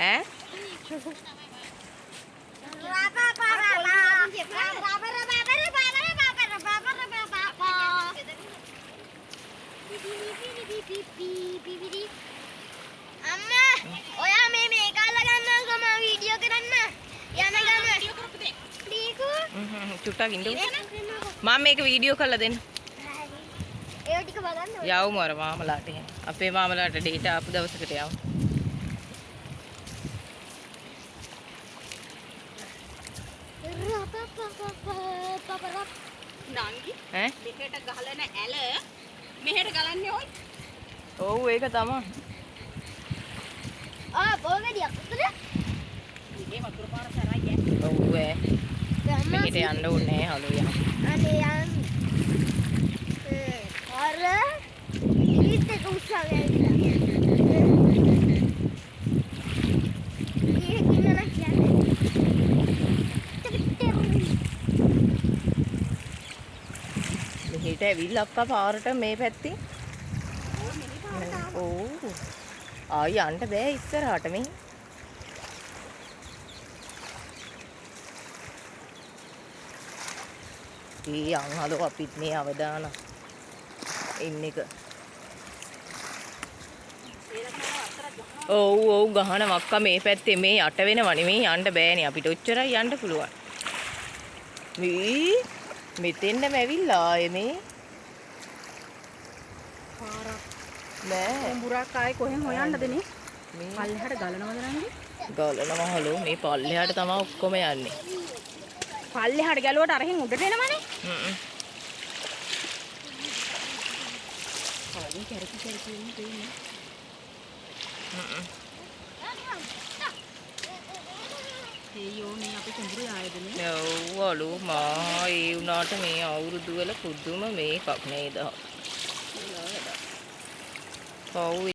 ඈ අම්මා ඔයා මේ කාලා ගන්නකො මම වීඩියෝ කරන්න යන ගම ඩීකෝ චුට්ටක් ඉන්න මම මේක වීඩියෝ කරලා දෙන්න ඒ ටික බලන්න යවමු අර මාමලාට එහෙනම් අපේ මාමලාට ඩේට් ආපු දවසකට යවමු නංගි ඈ දෙකට ගහලන ඇල මෙහෙට ගලන්නේ ඔය ඔව් ඒක තමයි බෝගඩියක් උතර මේ වතුර පාර සරයි ඔව් ඈ මෙහෙට යන්න ඕනේ හලු යන්න අනේ යන් අර ඉතින් ඒක උස්සාව ඇවිල්ලා ඒක ඉන්න මෙහෙට ඇවිල්ලා අප්පා පාරට මේ පැත්තේ ඔව් ආයි යන්න බෑ ඉස්සරහට මේ ඒ අංහලෝ අපිත් මේ අවදාන ඉන්න එක ඔව් ඔව් ගහන මක්කා මේ පැත්තේ මේ යට වෙනවනේ මේ යන්න බෑනේ අපිට ඔච්චරයි යන්න පුළුවන් මේ මෙතෙන්ම ඇවිල්ලා ආයේ මේ පාරක් නෑ උඹුරක් ආයේ කොහෙන් හොයන්නද නේ මේ පල්ලෙහාට ගලනවද නංගි ගලනවා හලෝ මේ පල්ලෙහාට තමයි ඔක්කොම යන්නේ පල්ලෙහාට ගැලුවට අරහෙන් උඩට එනවනේ කලින් කැරකි ඉන්නේ තියෙන්නේ ඒයෝ මේ අපි කුඹුරේ ආයදනේ ඔව් අලෝ මා ඒ උනාට මේ අවුරුදු වල පුදුම මේකක් නේද ඔව්